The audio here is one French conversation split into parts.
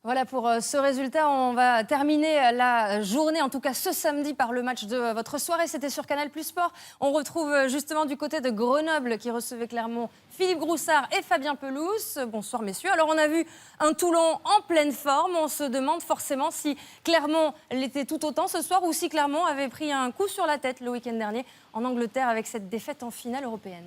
Voilà pour ce résultat. On va terminer la journée, en tout cas ce samedi, par le match de votre soirée. C'était sur Canal Plus Sport. On retrouve justement du côté de Grenoble qui recevait Clermont Philippe Groussard et Fabien Pelouse. Bonsoir messieurs. Alors on a vu un Toulon en pleine forme. On se demande forcément si Clermont l'était tout autant ce soir ou si Clermont avait pris un coup sur la tête le week-end dernier en Angleterre avec cette défaite en finale européenne.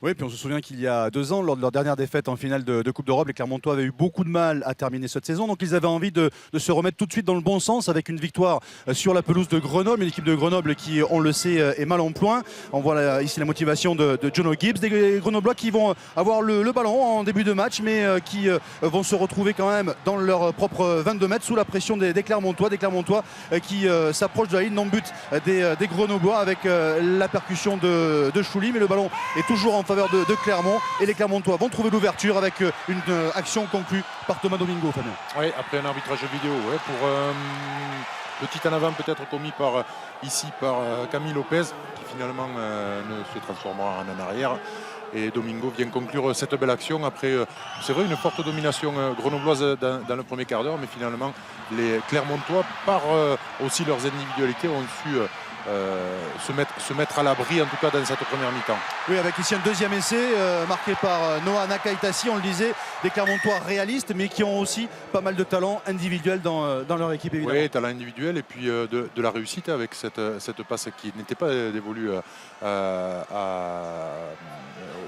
Oui, puis on se souvient qu'il y a 2 ans, lors de leur dernière défaite en finale de Coupe d'Europe, les Clermontois avaient eu beaucoup de mal à terminer cette saison. Donc ils avaient envie de se remettre tout de suite dans le bon sens avec une victoire sur la pelouse de Grenoble. Une équipe de Grenoble qui, on le sait, est mal en point. On voit ici la motivation de Jono Gibbs. Des Grenoblois qui vont avoir le ballon en début de match, mais qui vont se retrouver quand même dans leur propre 22 mètres sous la pression des Clermontois. Des Clermontois qui s'approchent de la ligne non-but des Grenoblois avec la percussion de Chouli. Mais le ballon est toujours en faveur de Clermont et les Clermontois vont trouver l'ouverture avec une action conclue par Thomas Domingo. Fabien. Oui, après un arbitrage vidéo, ouais, pour petit en avant peut-être commis par Camille Lopez qui finalement ne se transformera en arrière. Et Domingo vient conclure cette belle action après, c'est vrai, une forte domination grenobloise dans le premier quart d'heure, mais finalement les Clermontois, par aussi leurs individualités, ont su se mettre à l'abri, en tout cas dans cette première mi-temps. Oui, avec ici un deuxième essai marqué par Noah Nakaitasi, on le disait, des Clermontois réalistes, mais qui ont aussi pas mal de talent individuel dans leur équipe, évidemment. Oui, talent individuel et puis de la réussite avec cette passe qui n'était pas dévolue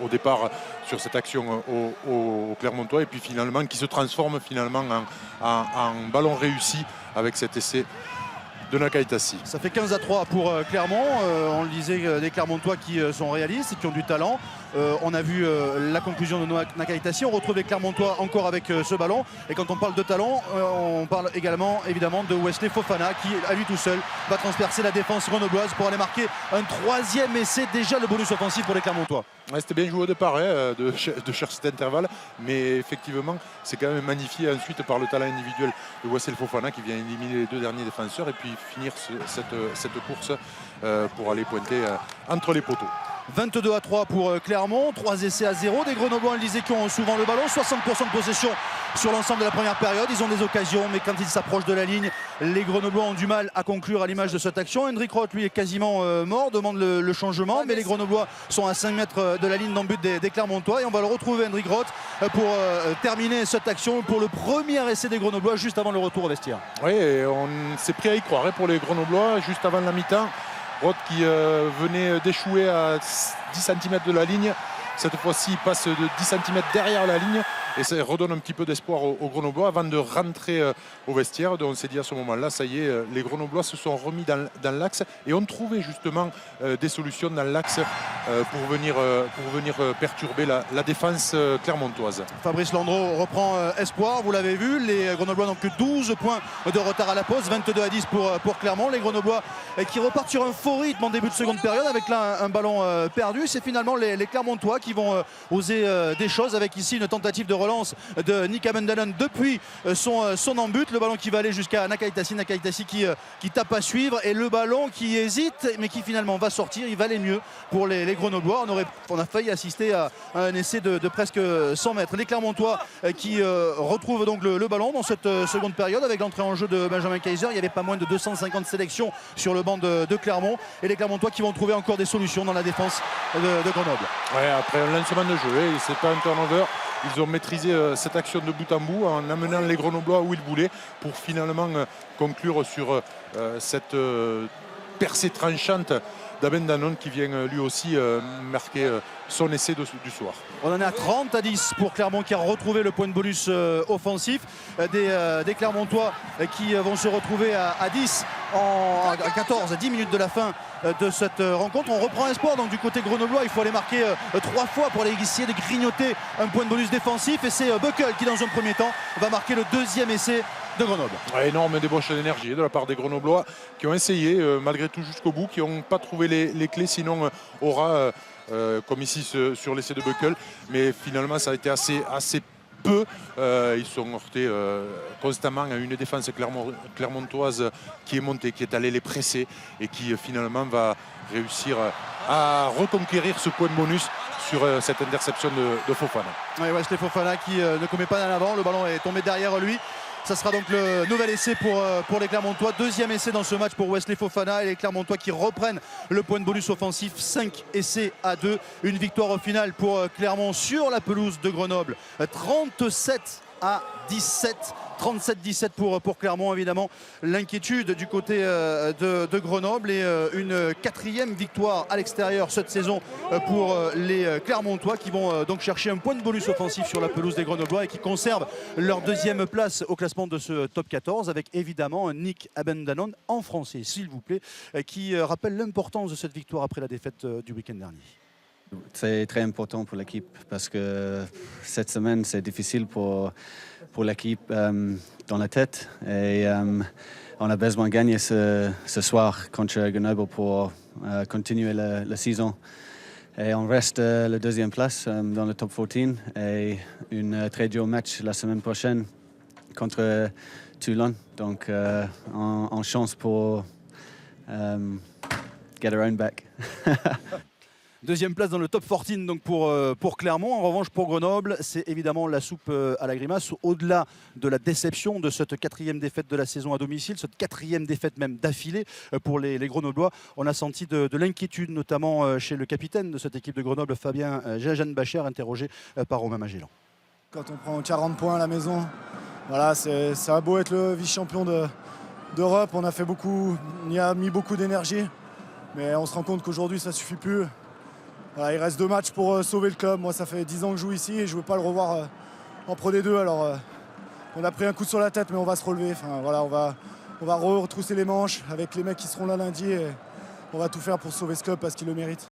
au départ sur cette action au Clermontois, et puis finalement qui se transforme finalement en ballon réussi avec cet essai de Nakaitasi. Ça fait 15-3 pour Clermont. On le disait, des Clermontois qui sont réalistes et qui ont du talent. On a vu la conclusion de Noah Nakaitasi. On retrouve les Clermontois encore avec ce ballon. Et quand on parle de talent, on parle également évidemment de Wesley Fofana qui, à lui tout seul, va transpercer la défense grenobloise pour aller marquer un 3e essai. Déjà le bonus offensif pour les Clermontois. Ouais, c'était bien joué au départ de chercher cet intervalle, mais effectivement c'est quand même magnifié ensuite par le talent individuel de Wesley Fofana qui vient éliminer les 2 derniers défenseurs et puis finir cette course pour aller pointer entre les poteaux. 22-3 pour Clermont, 3 essais à 0. Des Grenoblois, on le disait, qui ont souvent le ballon, 60% de possession sur l'ensemble de la première période. Ils ont des occasions, mais quand ils s'approchent de la ligne, les Grenoblois ont du mal à conclure à l'image de cette action. Hendrik Roth, lui, est quasiment mort, demande le changement, mais les Grenoblois sont à 5 mètres de la ligne non-but des Clermontois. Et on va le retrouver, Hendrik Roth, pour terminer cette action, pour le premier essai des Grenoblois, juste avant le retour au vestiaire. Oui, on s'est pris à y croire pour les Grenoblois, juste avant la mi-temps. Roth qui venait d'échouer à 10 cm de la ligne. Cette fois-ci, il passe de 10 cm derrière la ligne et ça redonne un petit peu d'espoir aux Grenoblois avant de rentrer au vestiaire. Donc on s'est dit à ce moment-là, ça y est, les Grenoblois se sont remis dans l'axe et ont trouvé justement des solutions dans l'axe pour venir perturber la défense clermontoise. Fabrice Landreau reprend espoir, vous l'avez vu, les Grenoblois n'ont que 12 points de retard à la pause, 22-10 pour Clermont. Les Grenoblois qui repartent sur un faux rythme en début de seconde période avec là un ballon perdu. C'est finalement les Clermontois qui vont oser des choses avec ici une tentative de relance de Nick Amendalen depuis son en-but. Le ballon qui va aller jusqu'à Nakaitasi qui tape à suivre et le ballon qui hésite mais qui finalement va sortir. Il valait mieux pour les Grenoblois. On a failli assister à un essai de presque 100 mètres. Les Clermontois qui retrouvent donc le ballon dans cette seconde période avec l'entrée en jeu de Benjamin Kaiser. Il y avait pas moins de 250 sélections sur le banc de Clermont et les Clermontois qui vont trouver encore des solutions dans la défense de Grenoble. Ouais, après un lancement de jeu, c'est pas un turnover. Ils ont maîtrisé cette action de bout en bout en amenant les Grenoblois où ils voulaient pour finalement conclure sur cette percée tranchante d'Aben Danone qui vient lui aussi marquer son essai du soir. On en est à 30-10 pour Clermont qui a retrouvé le point de bonus offensif. Des Clermontois qui vont se retrouver à 10 à 14, à 10 minutes de la fin de cette rencontre. On reprend espoir donc du côté grenoblois. Il faut aller marquer 3 fois pour aller essayer de grignoter un point de bonus défensif. Et c'est Buckle qui dans un premier temps va marquer le 2e essai de Grenoble. Ouais, énorme débauche d'énergie de la part des Grenoblois qui ont essayé malgré tout jusqu'au bout, qui n'ont pas trouvé les clés, sinon aura comme ici sur l'essai de Buckle, mais finalement ça a été assez peu. Ils sont heurtés constamment à une défense clermontoise qui est montée, qui est allée les presser et qui finalement va réussir à reconquérir ce point de bonus sur cette interception de Fofana. Ouais, Wesley Fofana qui ne commet pas en avant, le ballon est tombé derrière lui. Ça sera donc le nouvel essai pour les Clermontois. Deuxième essai dans ce match pour Wesley Fofana et les Clermontois qui reprennent le point de bonus offensif. 5 essais à 2. Une victoire au final pour Clermont sur la pelouse de Grenoble. 37-17. 37-17 pour Clermont, évidemment. L'inquiétude du côté de Grenoble et une quatrième victoire à l'extérieur cette saison pour les Clermontois qui vont donc chercher un point de bonus offensif sur la pelouse des Grenoblois et qui conservent leur deuxième place au classement de ce top 14 avec évidemment Nick Abendanon en français, s'il vous plaît, qui rappelle l'importance de cette victoire après la défaite du week-end dernier. C'est très important pour l'équipe parce que cette semaine, c'est difficile pour l'équipe dans la tête. Et on a besoin de gagner ce soir contre Grenoble pour continuer la saison. Et on reste la deuxième place dans le top 14 et un très dur match la semaine prochaine contre Toulon. Donc, on chance pour get our own back. Deuxième place dans le top 14 donc pour Clermont. En revanche, pour Grenoble, c'est évidemment la soupe à la grimace. Au-delà de la déception de cette quatrième défaite de la saison à domicile, cette quatrième défaite même d'affilée pour les Grenoblois, on a senti de l'inquiétude, notamment chez le capitaine de cette équipe de Grenoble, Fabien Jajan-Bacher, interrogé par Romain Magellan. Quand on prend 40 points à la maison, voilà, ça a beau être le vice-champion d'Europe, on y a mis beaucoup d'énergie, mais on se rend compte qu'aujourd'hui ça ne suffit plus. Voilà, il reste 2 matchs pour sauver le club. Moi, ça fait 10 ans que je joue ici et je ne veux pas le revoir en Pro D2. Alors, on a pris un coup sur la tête, mais on va se relever. Enfin, voilà, on va retrousser les manches avec les mecs qui seront là lundi et on va tout faire pour sauver ce club parce qu'il le mérite.